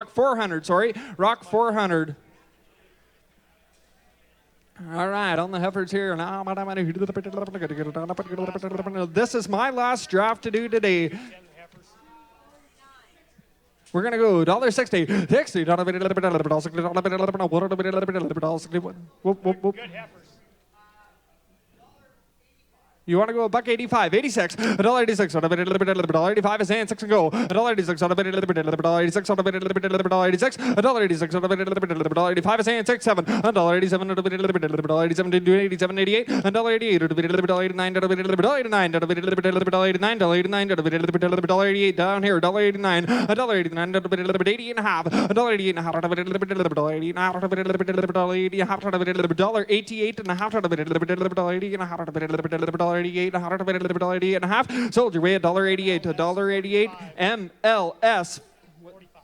400, sorry. Rock 400. All right, on the heifers here. This is my last draft to do today. We're going to go $1.60. 60. Good heifers. You want to go $1.85, 86, $1.86, $1.85 is and 6 and go, $1.86, $1.86, $1.86, $1.85 is and 6, 7, $1.87, $1.87, $87, $88, $1.88, $89, $88 down here, $89, $89, 80 and a half, $88 and a half, $88 and a half, $88 and a half, $88 and a half, $88 and a half. Sold your way $1.88 to $1.88. MLS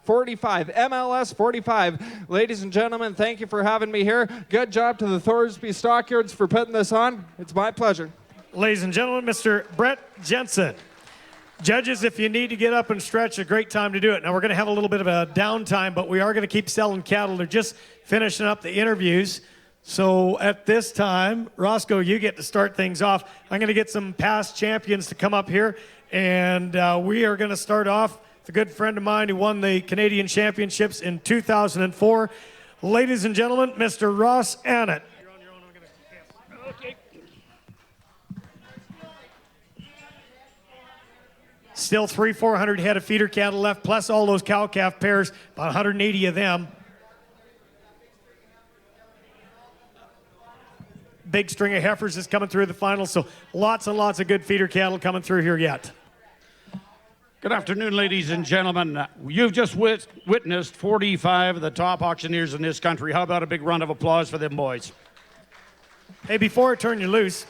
45. MLS 45. Ladies and gentlemen, thank you for having me here. Good job to the Thorsby Stockyards for putting this on. It's my pleasure. Ladies and gentlemen, Mr. Brett Jensen. Judges, if you need to get up and stretch, a great time to do it. Now, we're going to have a little bit of a downtime, but we are going to keep selling cattle. They're just finishing up the interviews. So at this time, Roscoe, you get to start things off. I'm going to get some past champions to come up here, and we are going to start off with a good friend of mine who won the Canadian Championships in 2004. Ladies and gentlemen, Mr. Ross Annett. You're on your own. I'm going to... Okay. Still 400 head of feeder cattle left, plus all those cow-calf pairs, about 180 of them. Big string of heifers is coming through the final, so lots and lots of good feeder cattle coming through here yet. Good afternoon, ladies and gentlemen. You've just witnessed 45 of the top auctioneers in this country. How about a big round of applause for them boys? Hey, before I turn you loose,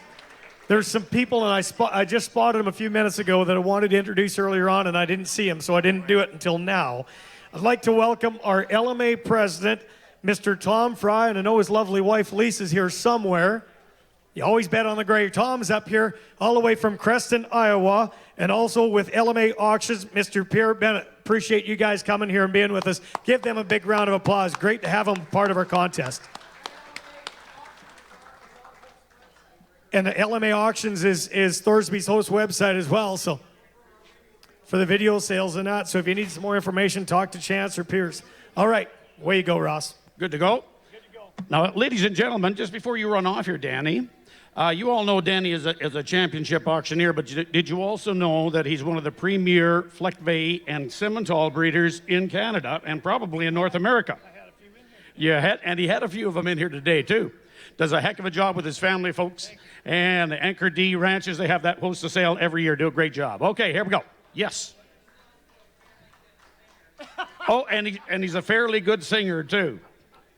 there's some people, and I just spotted them a few minutes ago that I wanted to introduce earlier on, and I didn't see them, so I didn't do it until now. I'd like to welcome our LMA president, Mr. Tom Fry, and I know his lovely wife Lisa's here somewhere. You always bet on the gray. Tom's up here all the way from Creston, Iowa, and also with LMA Auctions, Mr. Pierre Bennett. Appreciate you guys coming here and being with us. Give them a big round of applause. Great to have them part of our contest. And the LMA Auctions is Thorsby's host website as well, so for the video sales and that. So if you need some more information, talk to Chance or Pierce. All right, away you go, Ross. Good to go? Good to go. Now, ladies and gentlemen, just before you run off here, Danny, you all know Danny is a championship auctioneer, but did you also know that he's one of the premier Fleckvey and Simmental breeders in Canada and probably in North America? I had a few in here. And he had a few of them in here today, too. Does a heck of a job with his family, folks. And the Anchor D Ranches, they have that post to sale every year. Do a great job. Okay, here we go. Yes. Oh, and he's a fairly good singer, too.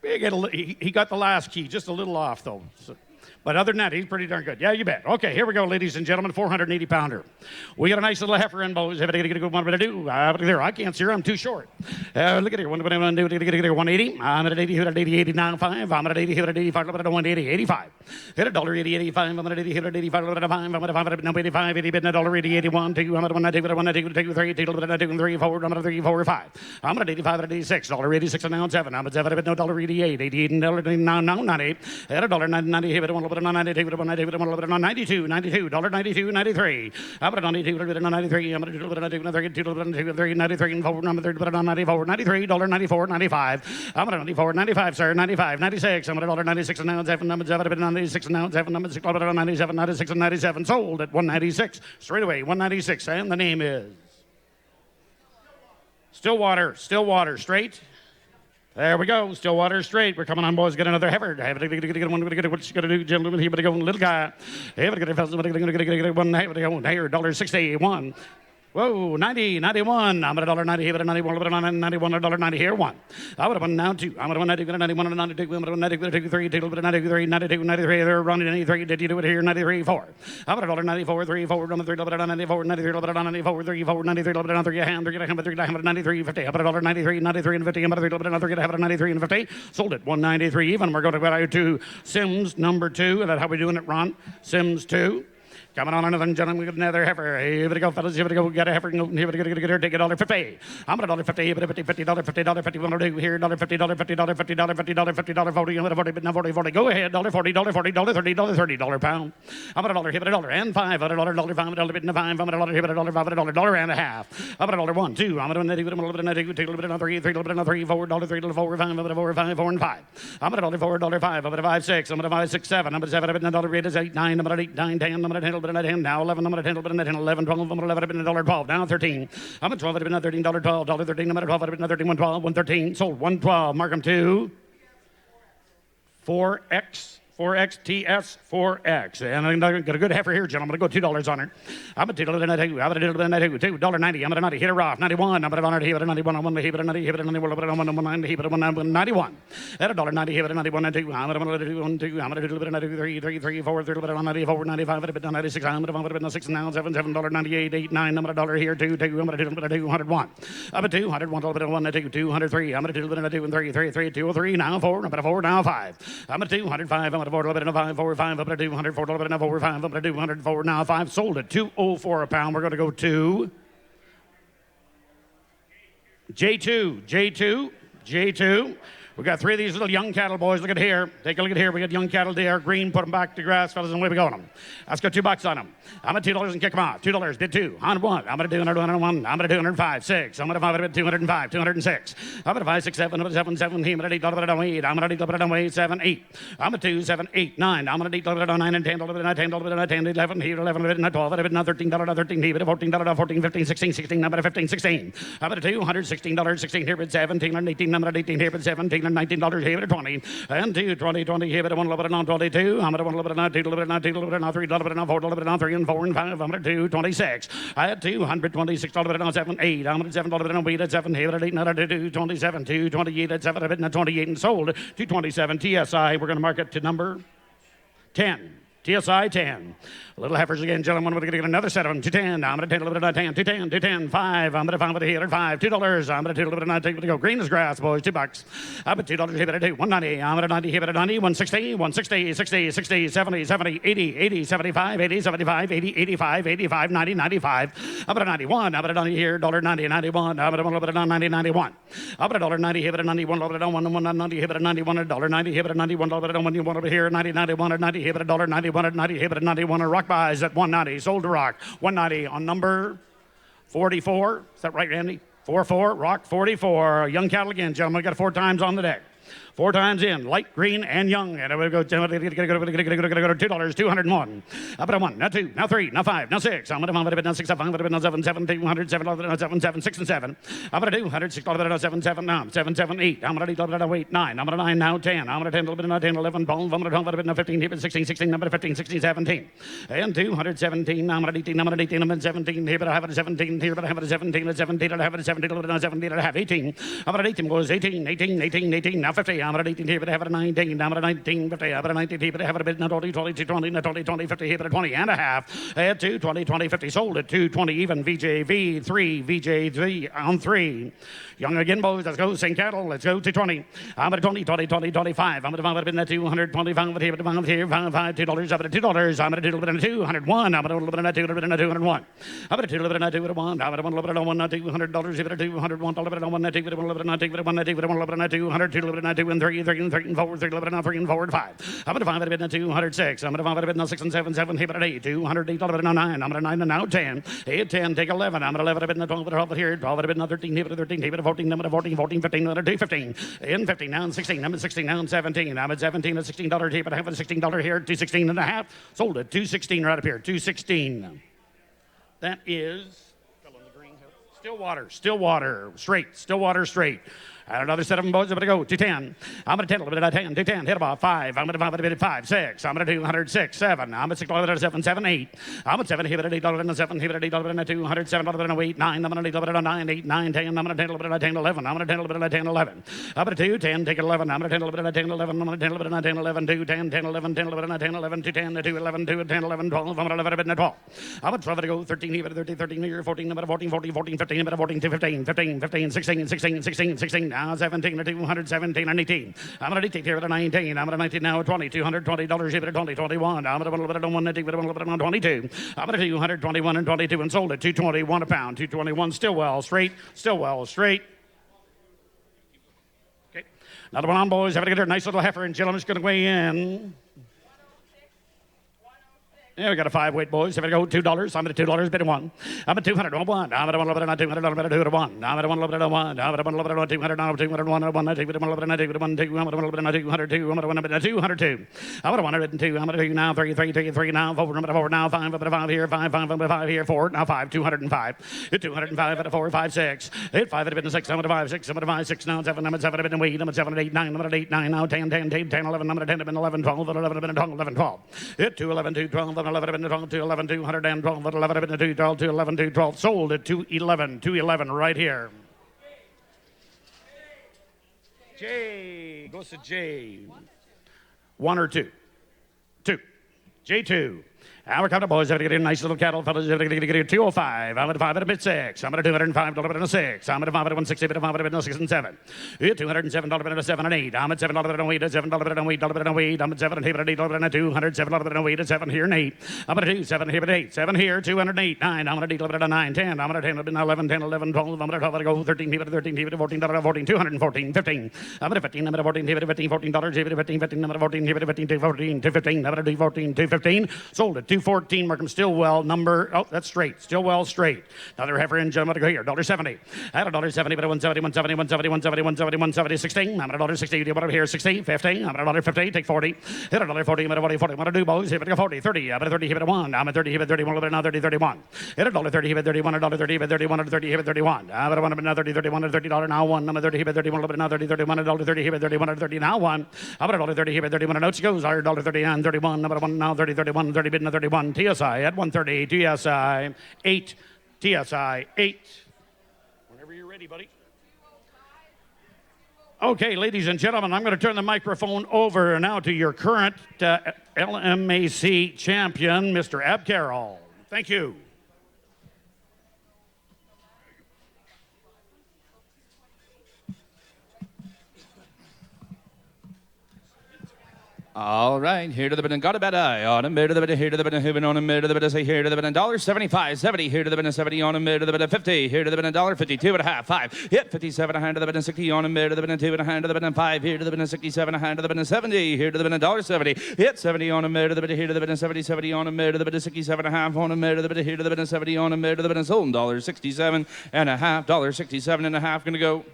He got the last key, just a little off, though. So, but other than that, he's pretty darn good. Yeah, you bet. Okay, here we go, ladies and gentlemen, 480-pounder. We got a nice little heifer in bows. What am I going to do? There, I can't see her. I'm too short. Look at here. What am I going to do? 180. I'm at 80, 89, 5. I'm at 80, 85, 180, 85. Hit $1.80, 85. I'm at 80, 85, 85. I'm at 85, 80, $1.80, 81, 2. I'm at 190, 2, 3, 2, 3, 4. I'm at 3, 4, 5. I'm at 85, 86, $1.86 an ounce, 7. I'm at 7, $1.88, 88, $1.98, 98. At $1.90, 92, 92, $92, 93. I'm at 92, 93. I'm at 93, 93, and 4. I'm at 94, 93, $94, 95. I'm at 94, 95, sir, 95, 96. I'm at $1.96 an ounce, 7. I'm at 96 an ounce, 7. I'm at 97, 96 and 97. Sold at 196. Straight away, 196. And the name is Stillwater, straight. There we go. Stillwater straight. We're coming on, boys. Get another heifer. What you gonna do, gentlemen? Here we go, little guy. Here we go. One heifer. Here, $1.61. Whoa, 90, 91. I'm at $1.90 here, $91, $91, here, one. I would have won now, two. I'm at 190, 91, 92, 92, 3, 92, 93. They're running 93. Did you do it here? 93, 4. I'm at $1.94, 3, 4, 3, 94, 93, 94, 3, 4, 93, 3, a hand, 3, 93, 50. I'm at $1.93, 93 and 50. I'm at 3, 93 and 50. Sold it, 193 even. We're going to go to Sims number 2. Is that how we doing it, Ron? Sims 2. Coming on another gentleman, we got another heifer. Here we go, fellas. Here we go. We got a heifer. Here we go. Take $1.50. I'm $1.50. $50. $50. $50. $50. Here. $50. $50. $50. $50. $50. $40. $40. $40. Go ahead. $40. $40. $40. $30. $30 pound. I'm $1. Here $1 and $5. $1. $5. $5. $5. Here $1. $5. $1 and a half. I'm $1. 1. 2. I'm $1. 2. I'm $1. 2. $2. 3. $3. 3. $4. $3. 4. $5. $4. 5. 4 and 5. I'm $1. 4. $5. I'm $5. 6. I'm $5. 6. 7. I'm $7. $8 is 8. 9. I'm $8. 9. 10. I'm $10. 10. Now 11. I'm $10. 10. 11. 12. I'm $11. 12. Now 13. I'm $12. $13. $12. $13. I'm $12. 13. 12. 113. Sold 112. Mark them to 4X. 4XTS 4X. And I got a good heifer here, gentlemen. I'm going to go $2 on her. I'm a $2. I'm a $2. $2.90. I'm a $90. Hit her off. 91. I'm a $1. Hit a 91. I'm a $1. 90. Hit a 91. I'm a $1. Hit a 91. At $1.90. Hit a 91. I'm a $2. I'm a $2. I'm a $2. 3. 3. 3. 4. 3. 94. 95. I'm a 96. I'm a 6. Now $7. $7.98. 8. 9. I'm a $1 here. 2. 2. I'm a $2. 101. I'm a 2. 101. $1. 2. 203. I'm a $2. 2 and 3. 3. 3. 203. Now 4. I'm a 4. Now 5. I'm a 205. I'm a 4. 5. 4. 5. Up to 200. 4. 4. 5. Up to 200. 4. Now 5. Sold at $2.04 a pound. We're going to go to J2. J2. J2. We got 3 of these little young cattle boys. Look at here. Take a look at here. We got young cattle there. Green. Put them back to grass, fellas, and away we go on them. Let's go $2 on them. I'm at $2 and kick them out. $2. Bid 2. 101. I'm at 200. 101. I'm at 205. 6. I'm at 5. 205. 206. I'm at 5. 6. 7. I'm at 7. 7. I'm at $8. 8. I'm at $8. 7. 8. I'm at 2. 7. 8. 9. I'm at $8. 9 and 10. 10. 10. 11. Here 11. 12. $13. 13. Here $14. 14. 15. 16. 16. I'm at 15. 16. I'm at $216. 16. Here at 17. And 18. I'm at 18. Here at 17. $19 here at 20 and 2 20 20 here at 1 11 on 22. I'm at 1 11 on 2 11 on 2 11 on 3 11 on 4 11 on 3 and 4 and 5. I'm at 2 26. I had $226 on 7 8. I'm at $7 on 8 at 7 here at 8 not at 2 27 2 28 at 7 at 28 and sold 227 TSI. We're going to mark it to number 10. TSI 10. Little heifers again, gentlemen. We're going to get another set of them. 210. I'm going to 10, a little bit of 10, 210, 210, 5. I'm going to 5 with a hitter, 5. $2. I'm going to 2, a little bit of 9. Go. Green as grass, boys. $2. I'm at $2 here, at 2. 190. I'm at 90 here, at 90. 160, 160, 60, 60, 70, 70, 80, 80, 75, 80, 75, 80, 85, 85, 90, 95. I'm at 91. I'm at 90 here, $1.90, 91. I'm at a little bit of 90, 91. I'm at $1.90 here, at 91, $1.90 here, at 91, $1.90 here, at 91, $1.91 you want over here, 90, 91, 90 here, at $1.90, 90 here, at 91. Rock buys at 190. Sold to Rock 190 on number 44. Is that right, Randy? 4-4. Rock 44. Young cattle again, gentlemen. We got 4 times on the deck. 4 times in, light, green, and young. And we're going to go $2, 201. Up at 1, now 2, now 3, now 5, now 6. I'm going to 5, now 6, 5, now 7, 7, 200, 7, 7, 7, 6, and 7. I'm going to 200, 6, 7, 7, now 7, 7, 8. I'm going to 8, 9. I'm going to 9, now 10. I'm going to 10, 11, 11, 12. I'm going to 12, now 15, 16, 16, number 15, 16, 17. And 217. I'm going to 18, I'm going to 18, I'm at 17. Here, but I have it 17. Here, but I have it 17. At 17, I have it 17. 17, I have 18. I'm at 18, goes 18, 18, 18, 18. Now 50. I'm at 18 here, but I have it 19. I'm at 19, 50. I'm at 19 here, but I have it a bit now 20, 20, 20, 20, 20, 50 here, but 20 and a half. At 2, 20, 20, 50. Sold at 220 even. VJV 3, VJ3 on 3. Young again, boys. Let's go. St. Cattle. Let's go to 20. I'm at 20, 20, 20, 25. I'm at 5 at 225 here, but 5 here, 5, $2. I'm at $2. I'm at a little bit of 201. I'm at a little bit of 201. I'm at a little bit of 201. I'm at a little bit of $100 here, but $201. $1 200 2 and 3 and 4 3 11 3 and 4 and 5. I'm at 5 at 206. I'm at 5 at 6 and 7 7 here, but 8 200 8 11 9. I'm at 9 and now 10. 8 10 take 11. I'm at 11 at 12 at 12 here, 12 at 13 here, 13 here, 14 I'm at 14 14 15 at 15 in 15 now 16. I'm at 16 now 17. I'm at 17 at $16 here, but I have a $16 here, 216 and a half. Sold at 216 right up here, 216. That is Stillwater, straight. And another set of them boys, I'm going to go to 10. I'm going to 10, a little bit of 10, to 10, hit about 5. I'm going to 5 at 5, 6. I'm going to 206, 7. I'm at 6 at 7, 7, 8. I'm at 7, here at $8 and 7, here at $8 and 207 and 8, 9. I'm going to 8 at 9, 8, 9, 10. I'm going to 10 a little bit at 10, 11. I'm going to 10 a little bit at 10, 11. I'm at 2, 10, take 11. I'm going to 10 a little bit at 10, 11. I'm going to 10 a little bit at 10, 11, 2, 10, 10, 11, 10, 11, 10, 11, 2, 10, 2, 11, 2, 10, 11, 12. I'm going to 11 at 12. I'm at 12 to go, 13 here, 13, 13 here, 14, 14, 14, 14, 15, 14, 15, 15, 16, 16, 16. Now 17 to 217 and 18. I'm going to dictate here at a 19. I'm going to 19 now 20. $220 here at 20, 21. I'm going to 1 22. I'm going to 221 and 22 and sold at 221 a pound. 221 still well straight. Okay. Another one on, boys. Having to get her nice little heifer and gentlemen's going to weigh in. Yeah, we got a 5-weight, boys. If I go $2, I'm at $2, bid one. I'm at 200 on one. I'm at $1 $200 $2 to one. I'm at $1 $1 one. I'm at $1 $200 now 201 1. I take it $1 $2 I'm at 202. I'm at 202. I'm at 102. I'm at 2 now 3 now 4 now 5 up at 5 here 5 here 4 now 5 205. Hit 205 at a 4 5 6. Hit 5 at a 6. I'm at 5 6. I'm at 5 6 now 7. I'm at 7 at weight. I'm at 7 8 9. I'm at 8 9 now 10 11. I'm at 10 11 12 11 12. Hit 2 11 2 12 11 to 11 212 11 to 12 to 11 to 12 sold at 211 right here. J goes to J. 1 or 2. 2. J2. Now we're coming, boys. I'm going to get a nice little cattle, fellas. I'm going to get a 205. I'm at 5 at a bid 6. I'm at $205 bid a 6. I'm at 5 at 160 bid a 5 at a 6 and 7. $207 bid a 7 and 8. I'm at $7 bid a weight. $7 bid a weight. $7 bid a weight. I'm at 7 bid a 8 bid a 207 bid a weight. 7 here and 8. I'm at 2 7 here bid 8. 7 here 208 9. I'm at 8 bid a 9 10. I'm at 10 bid 11 10 11 12. I'm at 12 go 13 bid 13 bid $14 14 214 15. I'm at 15. I'm at 14 bid 15 $14 15 15. I'm at 14 bid 15 214 215. I'm at 214 215. Sold at 214. Markham Stillwell number. Oh, that's straight. Stillwell straight. Another heifer in gentlemen to go here. $1.70. I had $1.70, but 170, 170, 170, 170, 170, 170, 16. I'm at $1.60. You over here 60, 50. I'm at $1.50. Take 40. Hit $1.40. I'm at $1.40. What to do, boys? Hit it 40, 30. I'm at 30. Hit it 1. I'm at 30. Hit it 31. A little bit now 30, 31. Hit $1.30. Hit it 31. $1.30. Hit 31. $30. Hit 31. I'm at $1 now 30, 31. $30 now 1. I'm at 30. Hit 31. A little bit now 30, 31. $1.30. Hit 31. $30 now 1. I'm at $1.30. Hit 31. Out she goes. $1.30 and 31. I'm at 1 now 30, 31. 30 bid 31. TSI at 130. TSI 8. TSI 8. Whenever you're ready, buddy. Okay, ladies and gentlemen, I'm going to turn the microphone over now to your current LMAC champion, Mr. Ab Carroll. Thank you. All right, here to the bit and got a bad eye on a mid to the bit, here to the bit, and on a mid to the bit, say here to the bit, $1.75, 70, here to the bit, 70 on a mid to the bit, 50, here to the bit, $1.52 and a half, 5, hit 57 a hand to the bit, 60 on a mid to the bit, 2 and a hand to the bit, 5, here to the bit, 67 a hand to the bit, 70, here to the bit, $1.70, hit 70 on a mid to the bit, here to the bit, 70, 70 on a mid to the bit, 67 and a half on a mid to the bit, here to the bit, 70 on a mid to the bit, sold $1.67 and a half, $1.67 and a half, gonna go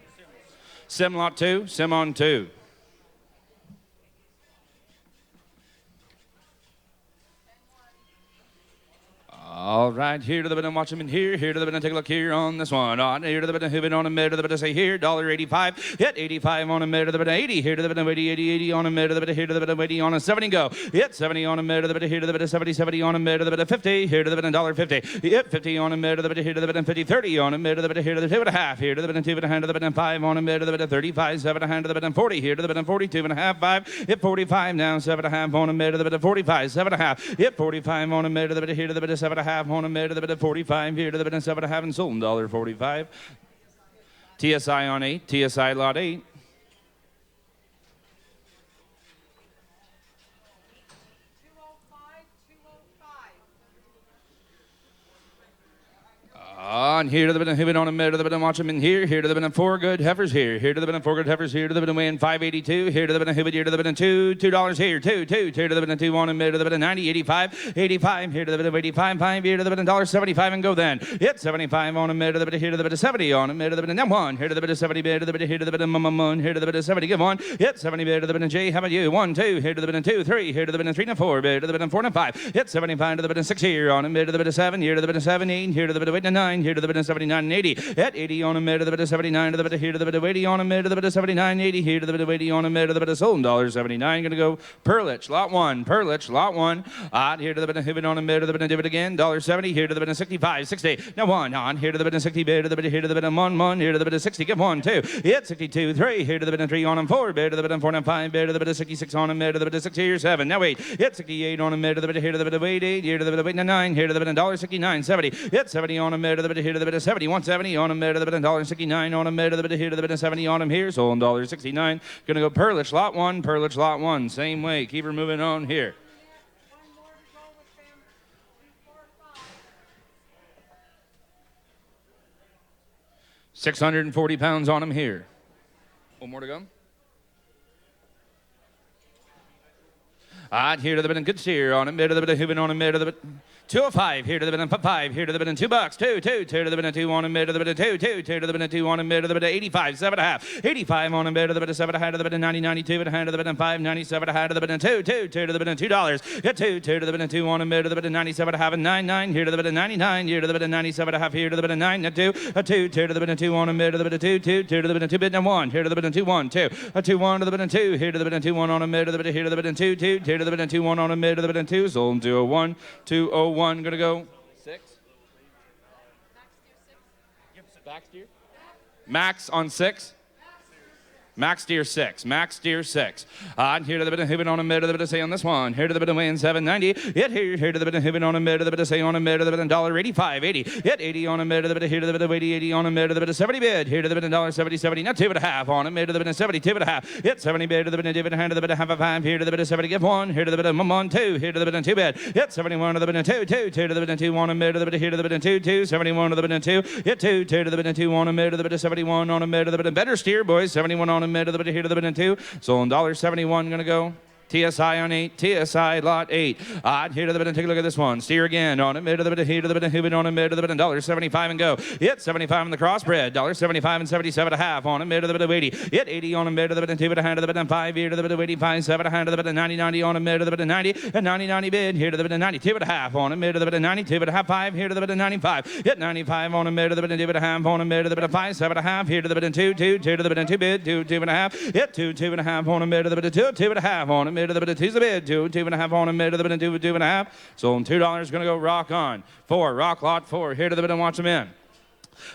sim lot 2, sim on 2. All right, here to the bit and watch him in here to the bit and take a look here on this one. On here to the bit and hit on a mid to the bit and say here, $1.85. Hit 85 on a mid to the bit and 80. Here to the bit and 80 on a mid to the bit here to the bit and 80 on a 70 go. Hit 70 on a mid to the bit here to the bit and 70 on a mid to the bit and 50. Here to the bit and $1.50. Hit 50 on a mid to the bit here to the bit and 50 30 on a mid to the bit here to the 2 and a half. Here to the bit and 2 and a hand to the bit and 5 on a mid to the bit and 35 7 a hand to the bit and 40. Here to the bit and 42 and a half 5. Hit 45 now 7 and a half on a mid to the bit and 45 7 and a half. Hit 45 on a mid to the bit here to the bit and 7 and a half on a mid to the bit 45 here to the bit and 7 and a half and sold $1.45. TSI on 8. TSI lot 8. On here to the bit and hit on a mid to the bit and watch him in here to the bit and 4 good heifers here to the bit and 4 good heifers here to the bit and weighing 582 here to the bit and hit here to the bit and $2 here 2 here to the bit and 2 on a mid to the bit and 90 85 here to the bit of 85 5 here to the bit and $1.75 and go then hit 75 on a mid to the bit here to the bit of 70 on a mid to the bit and then 1 here to the bit of 70 bid to the bit here to the bit of mum here to the bit of 70 give 1 hit 70 bid to the bit and J how about you 1 2 here to the bit and 2 3 here to the bit and 3 and 4 bid to the bit and 4 and 5 hit 75 to the bit and 6 here on a mid to the bit of 7 here to the bit of 17 here to the bit of 8 and 9 here to the bit of 79 and 80 at 80 on a mid to the bit of 79 to the bit of here to the bit of 80 on a mid to the bit of 79 80 here to the bit of 80 on a mid to the bit of sold $1.79 gonna go Perlich lot 1 Perlich lot 1 on here to the bit of Hibbit on a mid to the bit of divot again $1.70 here to the bit of 65 60 now 1 on here to the bit of 60 bid to the bit of here to the bit of 1 here to the bit of 60 give 1 2 hit 62 3 here to the bit of 3 on and 4 bid to the bit of 4 and 5 bid to the bit of 66 on a mid to the bit of 60 here 7 now 8 hit 68 on a mid to the bit of here to the bit of 8 here to the bit of 8 and 9 here to the bit of $1.69 70 hit 70 on a mid to the bit of here here to the bit of 70, 170 on him there to the bit of $1.69 on him there to the bit of here to the bit of 70 on him here, sold $1.69. Gonna go Perlich lot one, same way. Keep her moving on here. 640 pounds on him here. One more to go. Here to the bit of good steer on him, there to the bit of hooving on him, there to the bit 205, here to the bit of $5, here to the bit of $2, two to the bit of 2 on him, there to the bit of two to the bit of 2 on him, there to the bit of 85, 7.5, 85 on him, there to the bit of 7, to the bit of 90, 92, to the bit of 5, 97, to the bit of 2 to the bit of $2, get 2 to the bit of 2 on him, there to the bit of 97, and 99, here to the bit of 99, here to the bit of 97, here to the bit of 9, 2 to the bit of 2 on him, there to the bit of 2 to the bit of 2 bit and 1, here to the bit of 2 1 2 2 1 to the bit of 2, here to the bit of 2 1 on him, there to the bit of here to the bit of 2 2 to the bit of 2 1 on him, there to the bit of 2, sold 201, 201, gonna go 6. Back steer? Max on 6. Max steer 6. Max steer 6. Here to the bit of hooving on him, there to the bit of say on this one. Here to the bit of weighing 790. Yet here to the bit of hooving on him, there to the bit of say on him, there to the bit of $1.85, 80. Yet 80 on him, there to the bit of here to the bit of 80, 80 on him, there to the bit of 70 bid. Here to the bit of $1.70, 70. Not 2.5 on him, there to the bit of 70, 2.5. Yet 70 bid to the bit of dividend, hand to the bit of half a 5. Here to the bit of 70, give 1. Here to the bit of 1, 2. Here to the bit of 2 bid. Yet 71 to the bit of 2, 2 to the bit of 2 on him, there to the bit of here to the bit of 2, 2. 71 to the bit of 2. Yet 2 to the bit of 2 on him, there to the bit of 71 on him, there to the bit of better steer, boys. 71 on him, there to the bit of here to the bit of 2. So $1.71 gonna go. TSI on 8, TSI lot 8. Here to the bit and take a look at this one. Steer again on him, here to the bit of here to the bit of hooving on him, here to the bit of $1.75 and go. Hit 75 on the crossbred, $1.75 and 77.5 on him, here to the bit of 80. Hit 80 on him, here to the bit of 2 bit of hand to the bit of 5, here to the bit of 85, 7 hand to the bit of 90, 90 on him, here to the bit of 90, and 90, 90 bid, here to the bit of 92 bit of half on him, here to the bit of 92 bit of half 5, here to the bit of 95. Hit 95 on him, here to the bit of 2 bit of half on him, here to the bit of 5, 7.5, here to the bit of 2, 2 to the bit of 2 bid, 2, 2.5. Hit 2, 2.5 on him, here to the bit of 2, 2.5 on him, here to the bit of 2's the bid. 2, 2.5 on him, here to the bit of 2, 2.5. So $2 gonna go rock on. 4, rock lot 4, here to the bit and watch him in.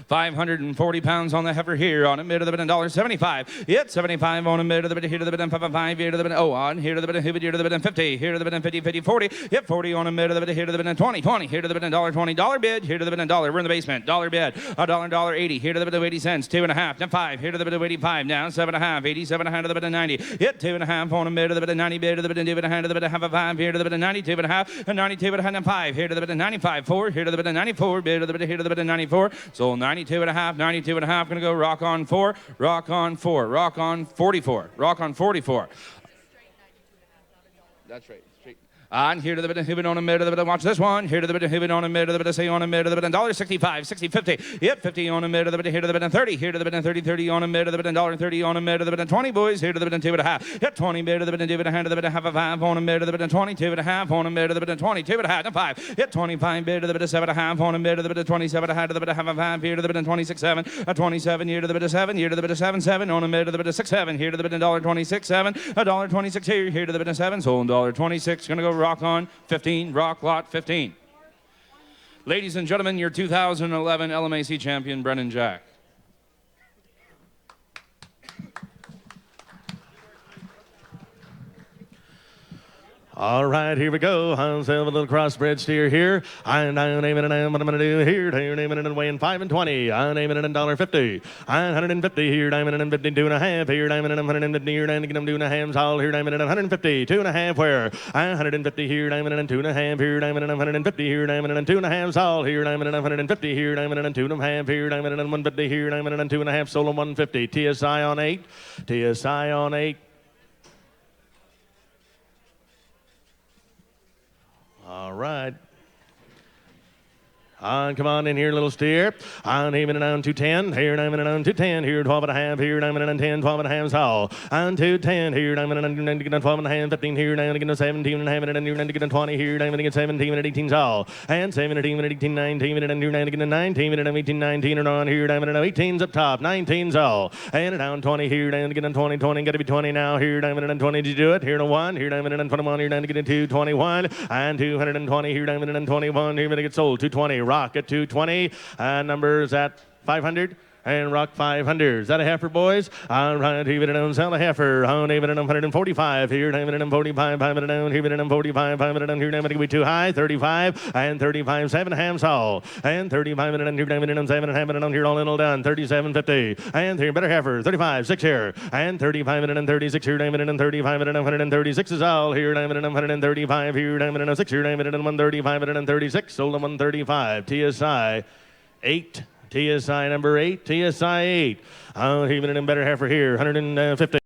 540 pounds on the heifer here on him, here to the bit of $1.75. Yet 75 on him, here to the bit of here to the bit of 5, here to the bit of on, here to the bit of here to the bit of 50, here to the bit of 50, 50, 40. Yet 40 on him, here to the bit of here to the bit of 20, 20, here to the bit of $1.20, dollar bid, here to the bit of dollar. We're in the basement, dollar bid, $1.80, here to the bit of 80 cents, 2.5, now 5, here to the bit of 85, now 7.5, 87 to the bit of 90. Hit 2.5 on him, here to the bit of 90, bid to the bit of 2 bit of hand to the bit of half a 5, here to the bit of 92.5, and 92 bit of hand and 5, here to the bit of 95, 4, here to the bit of 94, bid to the bit of here to the bit of 94. So 92.5. 92.5 gonna go rock on 4, rock on 4, rock on 44, rock on 44. That's right. And here to the bit of hooving on him, there to the bit of watch this one. Here to the bit of hooving on him, there to the bit of say on him, there to the bit of $1.65, 60, 50. Yep, 50 on him, there to the bit of here to the bit of 30. Here to the bit of 30, 30 on him, there to the bit of $1.30 on him, there to the bit of 20 boys. Here to the bit of 2.5. Yep, 20 there to the bit of 2 bit of hand to the bit of half a 5 on him, there to the bit of 20, 2.5 on him, there to the bit of 20, 2.5 and 5. Yep, 25 there to the bit of 7.5 on him, there to the bit of 27 to the bit of half a 5. Here to the bit of 26, 7, 27 here to the bit of 7, here to the bit of 7, 7 on him, there to the bit of 6, 7. Here to the bit of $1.26, 7, $1.26 here, here to the bit of 7, so $1.26 gonna go rock on 15, rock lot 15. Ladies and gentlemen, your 2011 LMAC champion, Brennan Jack. All right, here we go. I'll have a little crossbred steer here. I'm naming it, and what I'm going to do here. Here, naming it and weighing 5 and 20. I'm naming it $1.50. I'm 150 here, naming it and 52.5. Here, naming it 150 here, naming it 2.5. All here, naming it 150. 2.5 where? I'm 150 here, naming it 2.5. Here, naming it 150 here, naming it 2.5. All here, naming it 150 here, naming it 2.5. Here, naming it 150 here, naming it 2.5. Solo 150. TSI on 8. TSI on 8. All right. Come on in here, little steer. I'm aiming it on 210. Here, I'm aiming it on 210. Here, 12.5. Here, I'm aiming it on 10. 12.5 all. On 210. Here, I'm aiming it on 12.5. 15. Here, I'm aiming it on 17. And I'm aiming it on 20. Here, I'm aiming it on 17 and 18 all. And 17 and 18, 19. And I'm aiming it on 19 and 18, 19. And on here, I'm aiming it on 18's up top. 19's all. And down 20. Here, I'm aiming it on 20. 20. Got to be 20 now. Here, I'm aiming it on 20. Did you do it? Here, to 1. Here, I'm aiming it on 21. Here, I'm aiming it on 221. And 220. Here, I'm aiming it on 21. Here, I'm going to get sold. 220. Rock at 220. Numbers at 500 and rock 500. Is that a heifer, boys? All right, even and sell a heifer. On even and 145 here, even and 45, 5 and down, even and 45, 5 and down here, never to be too high. 35 and 35, 7 hams all, and 35 and here, even and 7 and half and down here, all in all done. 37.50 and here, better heifer. 35, 6 here, and 35 and 36 here, even and 35 and 136 is all here, even and 135 here, even and 6 here, even and 135 and 36 sold them 135. TSI 8. TSI number 8. TSI 8. Even and better heifer here, 150.